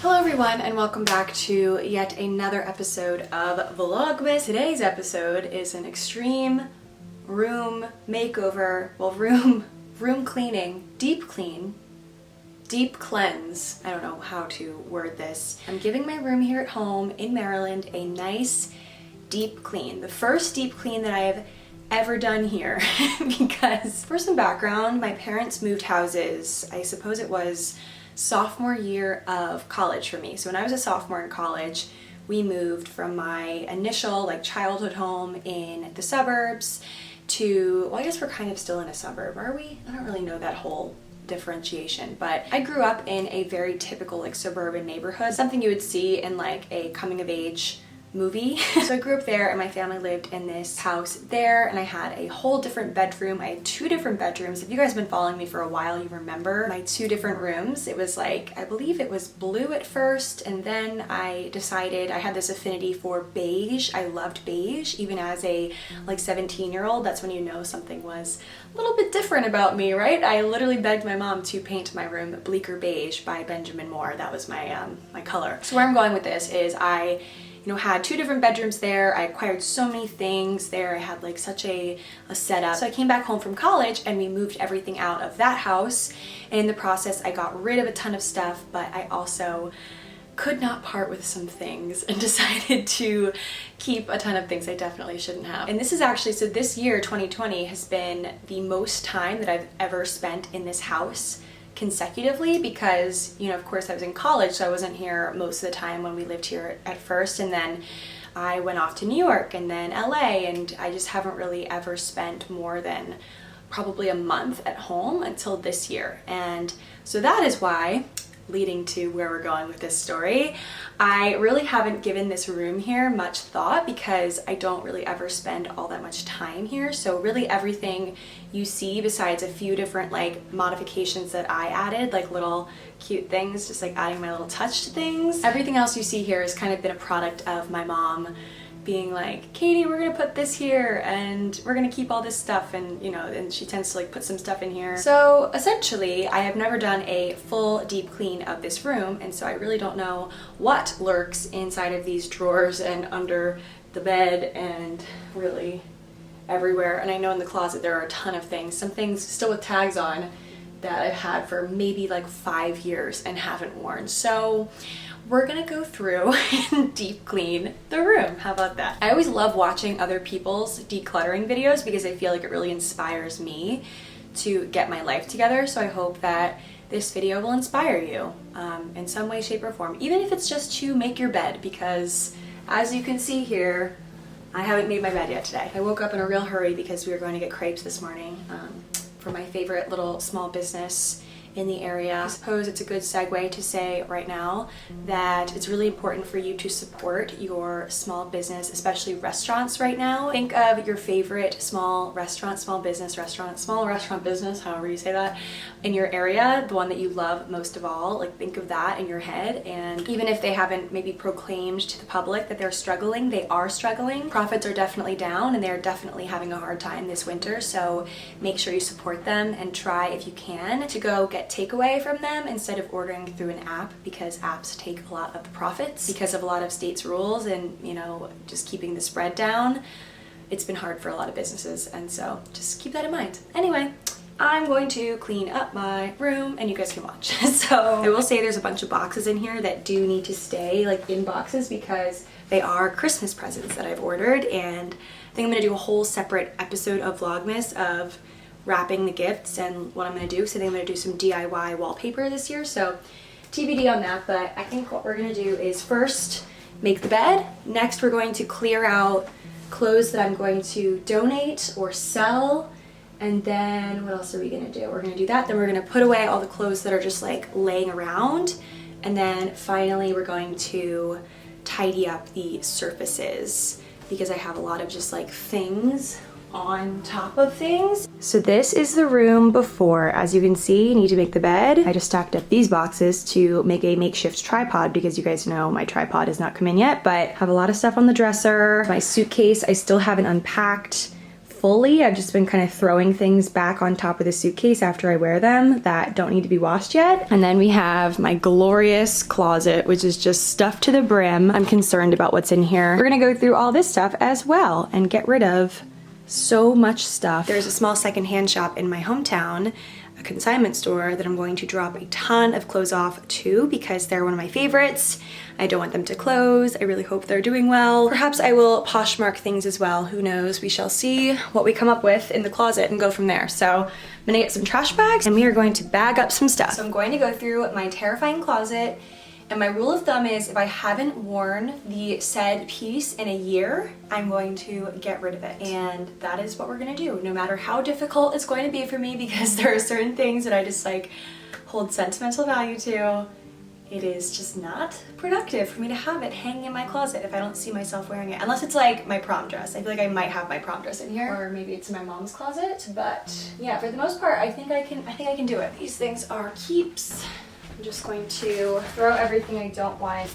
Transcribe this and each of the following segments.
Hello everyone and welcome back to yet another episode of Vlogmas. Today's episode is an extreme room makeover, well room cleaning, deep cleanse. I don't know how to word this. I'm giving my room here at home in Maryland a nice deep clean. The first deep clean that I have ever done here because for some background, my parents moved houses. I suppose it was sophomore year of college for me. So when I was a sophomore in college, we moved from my initial childhood home in the suburbs to, well, I guess we're kind of still in a suburb, are we? I don't really know that whole differentiation, but I grew up in a very typical suburban neighborhood, something you would see in a coming of age movie. So I grew up there and my family lived in this house there, and I had a whole different bedroom. I had two different bedrooms. If you guys have been following me for a while, you remember my two different rooms. It was I believe it was blue at first, and then I decided I had this affinity for beige. I loved beige even as a 17-year-old. That's when you know something was a little bit different about me, right? I literally begged my mom to paint my room bleaker beige by Benjamin Moore. That was my my color. So where I'm going with this is I had two different bedrooms there. I acquired so many things there. I had such a setup. So I came back home from college and we moved everything out of that house. And in the process, I got rid of a ton of stuff, but I also could not part with some things and decided to keep a ton of things I definitely shouldn't have. And this is actually, so this year, 2020, has been the most time that I've ever spent in this house consecutively because, of course I was in college, so I wasn't here most of the time when we lived here at first, and then I went off to New York and then LA, and I just haven't really ever spent more than probably a month at home until this year. And so that is why, leading to where we're going with this story, I really haven't given this room here much thought because I don't really ever spend all that much time here. So really everything you see, besides a few different modifications that I added, little cute things, just adding my little touch to things, everything else you see here has kind of been a product of my mom being Katie, we're gonna put this here and we're gonna keep all this stuff, and and she tends to put some stuff in here. So essentially I have never done a full deep clean of this room, and so I really don't know what lurks inside of these drawers and under the bed and really everywhere. And I know in the closet there are a ton of things, some things still with tags on that I've had for maybe 5 years and haven't worn. So we're gonna go through and deep clean the room. How about that? I always love watching other people's decluttering videos because I feel it really inspires me to get my life together. So I hope that this video will inspire you in some way, shape, or form, even if it's just to make your bed, because as you can see here, I haven't made my bed yet today. I woke up in a real hurry because we were going to get crepes this morning for my favorite little small business in the area. I suppose it's a good segue to say right now that it's really important for you to support your small business, especially restaurants right now. Think of your favorite small restaurant, small restaurant business, however you say that, in your area, the one that you love most of all. Think of that in your head, and even if they haven't maybe proclaimed to the public that they're struggling, they are struggling. Profits are definitely down and they're definitely having a hard time this winter, so make sure you support them and try, if you can, to go get takeaway from them instead of ordering through an app, because apps take a lot of the profits because of a lot of states' rules and just keeping the spread down. It's been hard for a lot of businesses, and so just keep that in mind. Anyway, I'm going to clean up my room and you guys can watch. So I will say there's a bunch of boxes in here that do need to stay in boxes because they are Christmas presents that I've ordered, and I think I'm gonna do a whole separate episode of Vlogmas of wrapping the gifts and what I'm going to do. So I think I'm going to do some DIY wallpaper this year, so TBD on that. But I think what we're going to do is first make the bed. Next we're going to clear out clothes that I'm going to donate or sell, and then what else are we going to do? We're going to do that, then we're going to put away all the clothes that are just laying around, and then finally we're going to tidy up the surfaces because I have a lot of just things on top of things. So this is the room before. As you can see, you need to make the bed. I just stacked up these boxes to make a makeshift tripod because you guys know my tripod has not come in yet, but have a lot of stuff on the dresser. My suitcase I still haven't unpacked fully. I've just been kind of throwing things back on top of the suitcase after I wear them that don't need to be washed yet. And then we have my glorious closet, which is just stuffed to the brim. I'm concerned about what's in here. We're gonna go through all this stuff as well and get rid of so much stuff. There's a small secondhand shop in my hometown, a consignment store, that I'm going to drop a ton of clothes off to because they're one of my favorites. I don't want them to close. I really hope they're doing well. Perhaps I will Poshmark things as well. Who knows? We shall see what we come up with in the closet and go from there. So I'm gonna get some trash bags and we are going to bag up some stuff. So I'm going to go through my terrifying closet, and my rule of thumb is if I haven't worn the said piece in a year, I'm going to get rid of it. And that is what we're gonna do, no matter how difficult it's going to be for me, because there are certain things that I just like hold sentimental value to. It is just not productive for me to have it hanging in my closet if I don't see myself wearing it. Unless it's like my prom dress. I feel like I might have my prom dress in here. Or maybe it's in my mom's closet. But yeah, for the most part, I think I can do it. These things are keeps. I'm just going to throw everything I don't want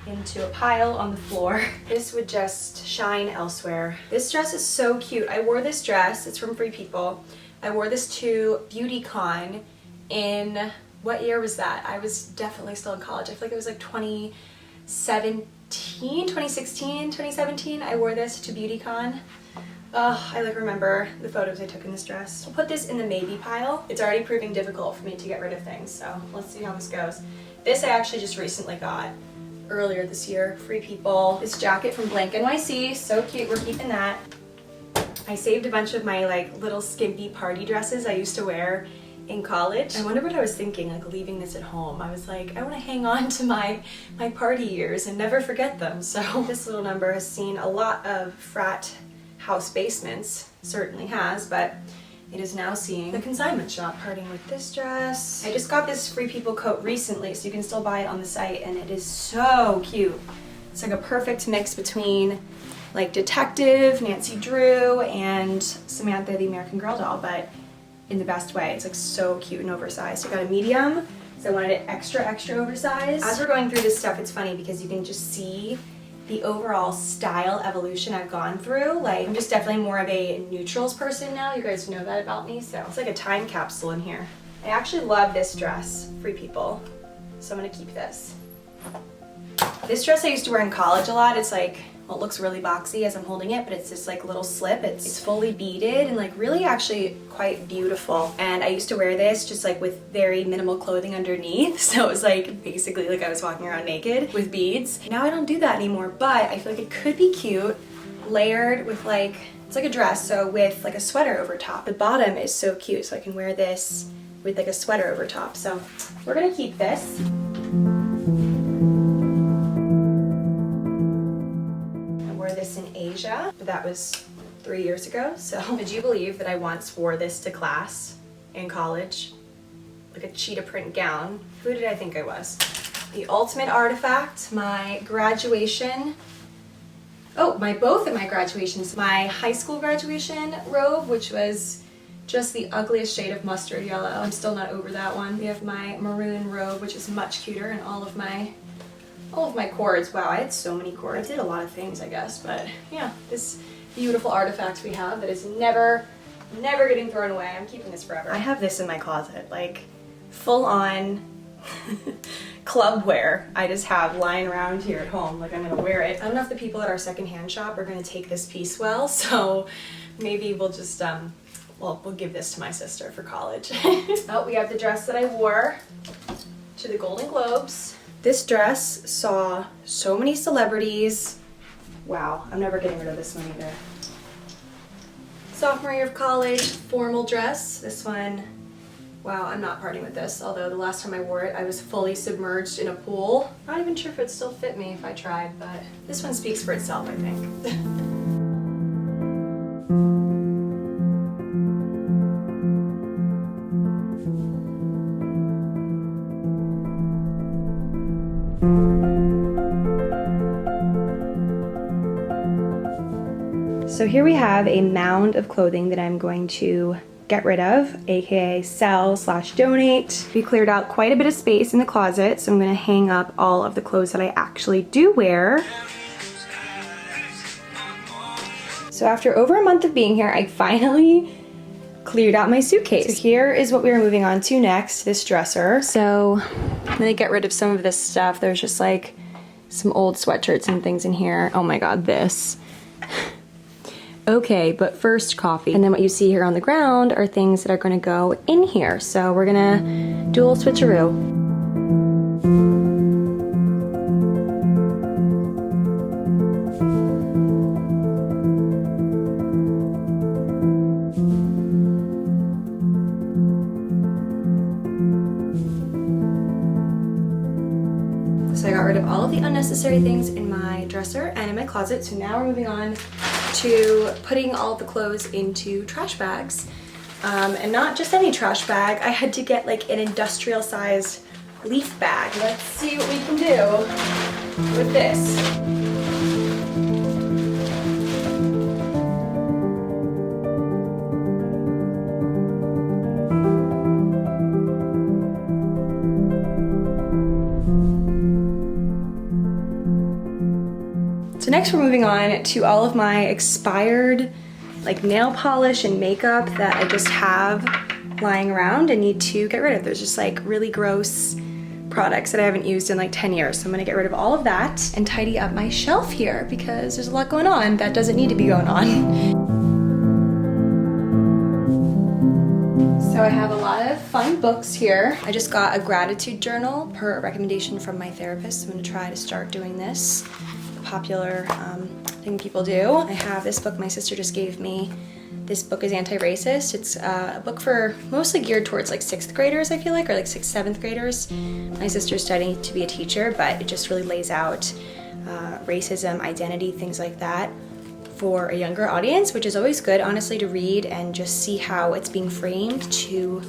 into a pile on the floor. This would just shine elsewhere. This dress is so cute. I wore this dress. It's from Free People. I wore this to BeautyCon in... what year was that? I was definitely still in college. I feel like it was like 2016, 2017. I wore this to BeautyCon. Oh, I like remember the photos I took in this dress. I'll put this in the maybe pile. It's already proving difficult for me to get rid of things, so let's see how this goes. This I actually just recently got earlier this year. Free People. This jacket from Blank NYC, so cute. We're keeping that. I saved a bunch of my like little skimpy party dresses I used to wear in college. I wonder what I was thinking, like leaving this at home. I was like, I want to hang on to my party years and never forget them. So this little number has seen a lot of frat house basements, certainly has, but it is now seeing the consignment shop. Parting with this dress. I just got this Free People coat recently, so you can still buy it on the site, and it is so cute. It's like a perfect mix between like Detective, Nancy Drew, and Samantha the American Girl doll, but in the best way. It's like so cute and oversized. I got a medium, so I wanted it extra oversized. As we're going through this stuff, it's funny because you can just see the overall style evolution I've gone through. Like, I'm just definitely more of a neutrals person now. You guys know that about me, so it's like a time capsule in here. I actually love this dress, Free People, so I'm gonna keep this. This dress I used to wear in college a lot. It's like, well, it looks really boxy as I'm holding it, but it's this like little slip. It's fully beaded and like really actually quite beautiful. And I used to wear this just like with very minimal clothing underneath. So it was like basically like I was walking around naked with beads. Now I don't do that anymore, but I feel like it could be cute layered with like, it's like a dress, so with like a sweater over top. The bottom is so cute, so I can wear this with like a sweater over top. So we're gonna keep this. This in Asia, but that was 3 years ago. So did you believe that I once wore this to class in college? Like a cheetah print gown. Who did I think I was? The ultimate artifact, my graduation. Oh, both of my graduations. My high school graduation robe, which was just the ugliest shade of mustard yellow. I'm still not over that one. We have my maroon robe, which is much cuter, and all of my cords. Wow, I had so many cords. I did a lot of things, I guess, but yeah, this beautiful artifact we have that is never getting thrown away. I'm keeping this forever. I have this in my closet, like full on club wear. I just have lying around here at home, like I'm gonna wear it. I don't know if the people at our secondhand shop are gonna take this piece well, so maybe we'll just, well, we'll give this to my sister for college. Oh, we have the dress that I wore to the Golden Globes. This dress saw so many celebrities. Wow, I'm never getting rid of this one either. Sophomore year of college, formal dress. This one, wow, I'm not partying with this. Although the last time I wore it, I was fully submerged in a pool. Not even sure if it'd still fit me if I tried, but this one speaks for itself, I think. So here we have a mound of clothing that I'm going to get rid of, aka sell/donate. We cleared out quite a bit of space in the closet, so I'm gonna hang up all of the clothes that I actually do wear. So after over a month of being here, I finally cleared out my suitcase. So here is what we are moving on to next, this dresser. So I'm gonna get rid of some of this stuff. There's just like some old sweatshirts and things in here. Oh my God, this. Okay, but first coffee. And then what you see here on the ground are things that are gonna go in here. So we're gonna do a little switcheroo. So I got rid of all of the unnecessary things in my dresser and in my closet. So now we're moving on to putting all the clothes into trash bags. And not just any trash bag. I had to get like an industrial sized leaf bag. Let's see what we can do with this. So next we're moving on to all of my expired like nail polish and makeup that I just have lying around and need to get rid of. There's just like really gross products that I haven't used in like 10 years. So I'm gonna get rid of all of that and tidy up my shelf here because there's a lot going on that doesn't need to be going on. So I have a lot of fun books here. I just got a gratitude journal per recommendation from my therapist. I'm gonna try to start doing this. Popular thing people do. I have this book my sister just gave me. This book is anti-racist. It's a book for mostly geared towards like 6th graders, I feel like, or like 6th, 7th graders. My sister's studying to be a teacher, but it just really lays out racism, identity, things like that for a younger audience, which is always good, honestly, to read and just see how it's being framed to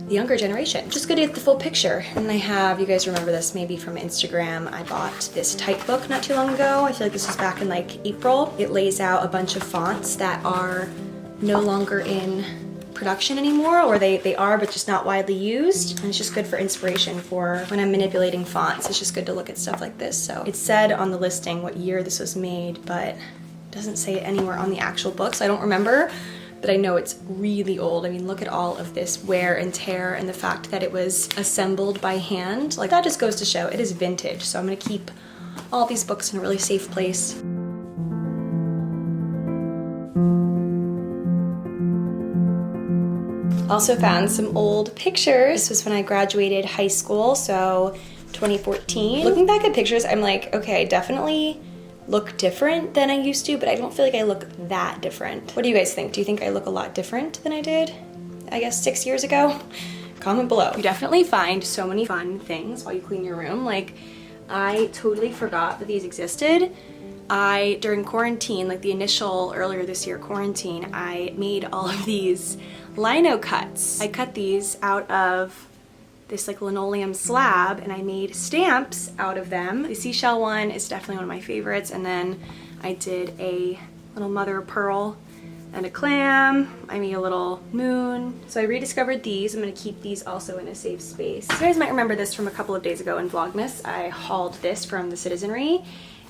the younger generation. Just good to get the full picture. And I have, you guys remember this maybe from Instagram, I bought this type book not too long ago. I feel like this was back in like April. It lays out a bunch of fonts that are no longer in production anymore, or they are but just not widely used. And it's just good for inspiration for when I'm manipulating fonts. It's just good to look at stuff like this. So it said on the listing what year this was made, but it doesn't say it anywhere on the actual book, so I don't remember. But I know it's really old. I mean, look at all of this wear and tear and the fact that it was assembled by hand. Like, that just goes to show it is vintage. So I'm gonna keep all these books in a really safe place. Also found some old pictures. This was when I graduated high school, so 2014. Looking back at pictures, I'm like, okay, I definitely look different than I used to, but I don't feel like I look that different. What do you guys think? Do you think I look a lot different than I did, I guess, 6 years ago? Comment below. You definitely find so many fun things while you clean your room. Like, I totally forgot that these existed. During quarantine, like the initial earlier this year quarantine, I made all of these lino cuts. I cut these out of this like linoleum slab and I made stamps out of them. The seashell one is definitely one of my favorites, and then I did a little mother of pearl and a clam. I made a little moon. So I rediscovered these. I'm gonna keep these also in a safe space. You guys might remember this from a couple of days ago in VLOGMAS. I hauled this from the Citizenry,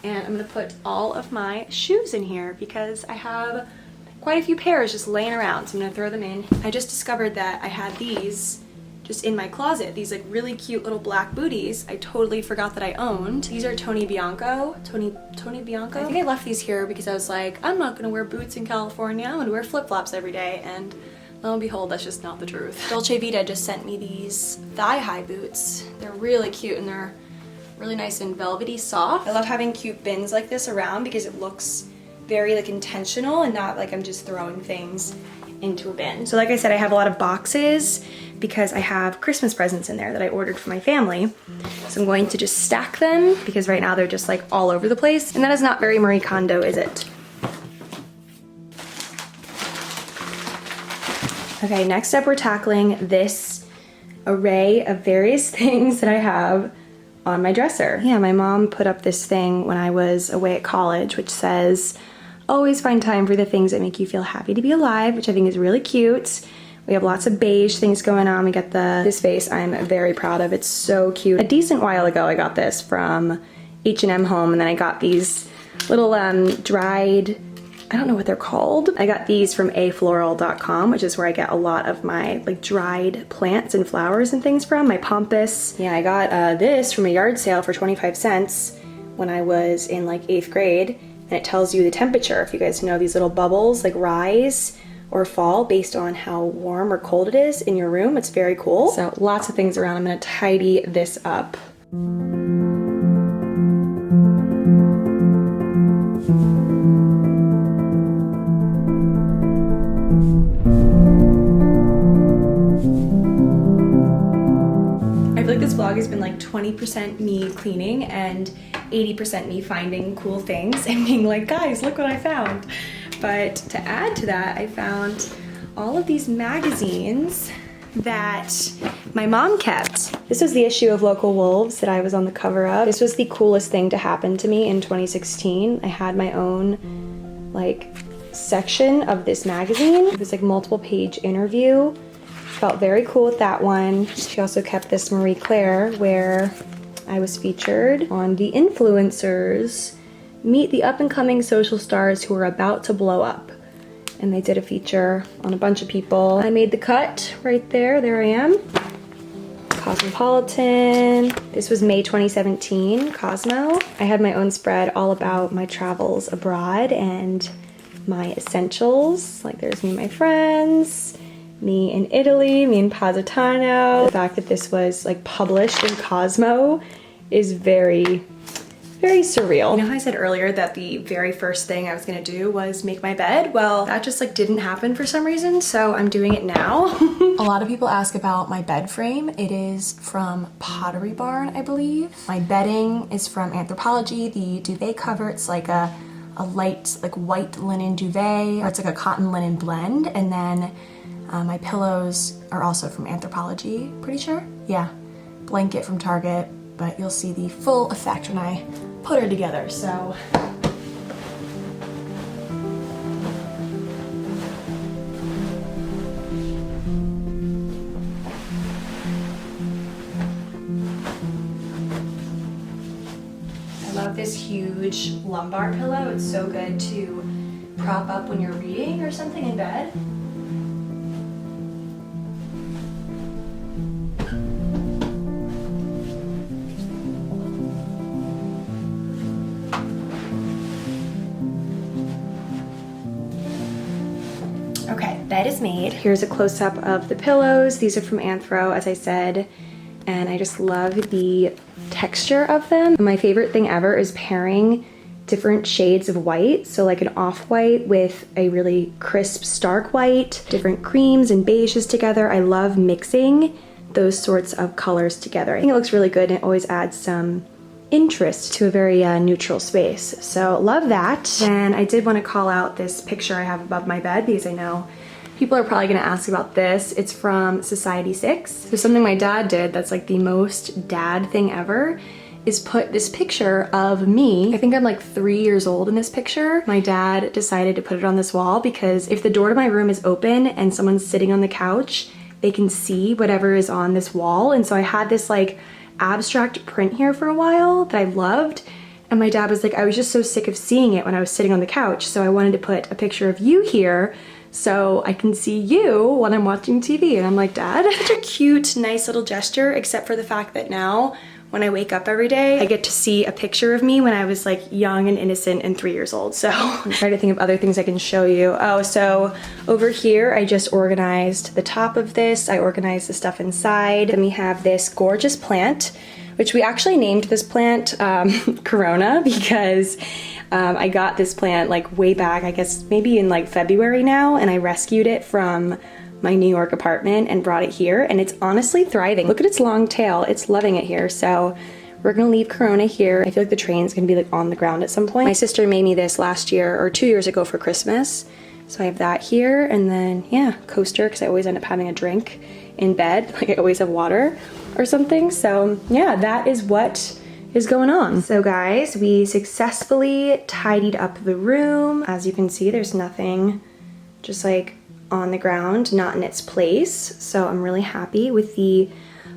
and I'm gonna put all of my shoes in here because I have quite a few pairs just laying around, so I'm gonna throw them in. I just discovered that I had these just in my closet, these like really cute little black booties I totally forgot that I owned. These are Tony Bianco. Tony Bianco? I think I left these here because I was like, I'm not gonna wear boots in California, I'm gonna wear flip-flops every day, and lo and behold, that's just not the truth. Dolce Vita just sent me these thigh-high boots. They're really cute and they're really nice and velvety soft. I love having cute bins like this around because it looks very like intentional and not like I'm just throwing things into a bin. So like I said, I have a lot of boxes because I have Christmas presents in there that I ordered for my family. So I'm going to just stack them because right now they're just like all over the place. And that is not very Marie Kondo, is it? Okay, next up we're tackling this array of various things that I have on my dresser. Yeah, my mom put up this thing when I was away at college, which says, always find time for the things that make you feel happy to be alive, which I think is really cute. We have lots of beige things going on. We got this vase I'm very proud of. It's so cute. A decent while ago, I got this from H&M Home, and then I got these little dried I don't know what they're called. I got these from afloral.com, which is where I get a lot of my like dried plants and flowers and things from, my pampas. Yeah, I got this from a yard sale for 25 cents when I was in like 8th grade, and it tells you the temperature. If you guys know, these little bubbles like rise or fall based on how warm or cold it is in your room. It's very cool. So lots of things around. I'm gonna tidy this up. This vlog has been like 20% me cleaning and 80% me finding cool things and being like, guys, look what I found. But to add to that, I found all of these magazines that my mom kept. This was the issue of Local Wolves that I was on the cover of. This was the coolest thing to happen to me in 2016. I had my own like section of this magazine. It was like multiple page interview. Felt very cool with that one. She also kept this Marie Claire where I was featured on the influencers meet the up-and-coming social stars who are about to blow up. And they did a feature on a bunch of people. I made the cut right there. There I am. Cosmopolitan. This was May 2017, Cosmo. I had my own spread all about my travels abroad and my essentials. Like there's me and my friends, me in Italy, me in Positano. The fact that this was like published in Cosmo is very, very surreal. You know how I said earlier that the very first thing I was gonna do was make my bed? Well, that just like didn't happen for some reason, so I'm doing it now. A lot of people ask about my bed frame. It is from Pottery Barn, I believe. My bedding is from Anthropologie. The duvet cover, it's like a light like white linen duvet, or it's like a cotton linen blend, and then my pillows are also from Anthropologie, pretty sure. Yeah, blanket from Target, but you'll see the full effect when I put her together, so. I love this huge lumbar pillow. It's so good to prop up when you're reading or something in bed. Okay, bed is made. Here's a close-up of the pillows. These are from Anthro, as I said, and I just love the texture of them. My favorite thing ever is pairing different shades of white, so like an off-white with a really crisp stark white, different creams and beiges together. I love mixing those sorts of colors together. I think it looks really good and it always adds some interest to a very neutral space. So love that. Then I did want to call out this picture I have above my bed because I know people are probably going to ask about this. It's from Society 6. So something my dad did that's like the most dad thing ever is put this picture of me. I think I'm like 3 years old in this picture. My dad decided to put it on this wall because if the door to my room is open and someone's sitting on the couch, they can see whatever is on this wall. And so I had this like abstract print here for a while that I loved, and my dad was like, I was just so sick of seeing it when I was sitting on the couch, so I wanted to put a picture of you here so I can see you when I'm watching TV. And I'm like, Dad, such a cute, nice little gesture, except for the fact that now when I wake up every day, I get to see a picture of me when I was like young and innocent and 3 years old. So I'm trying to think of other things I can show you. Oh, so over here, I just organized the top of this. I organized the stuff inside. Then we have this gorgeous plant, which we actually named this plant Corona because I got this plant like way back, I guess maybe in like February now, and I rescued it from my New York apartment and brought it here, and it's honestly thriving. Look at its long tail, it's loving it here. So we're gonna leave Corona here. I feel like the train's gonna be like on the ground at some point. My sister made me this last year or 2 years ago for Christmas. So I have that here, and then yeah, coaster, because I always end up having a drink in bed. Like I always have water or something. So yeah, that is what is going on. So guys, we successfully tidied up the room. As you can see, there's nothing just like on the ground, not in its place. So I'm really happy with the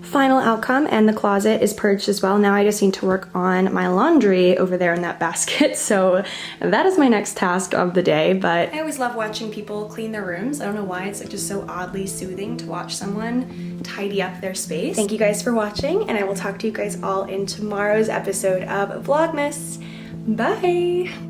final outcome, and the closet is purged as well. Now I just need to work on my laundry over there in that basket. So that is my next task of the day. But I always love watching people clean their rooms. I don't know why, it's like just so oddly soothing to watch someone tidy up their space. Thank you guys for watching, and I will talk to you guys all in tomorrow's episode of Vlogmas. Bye!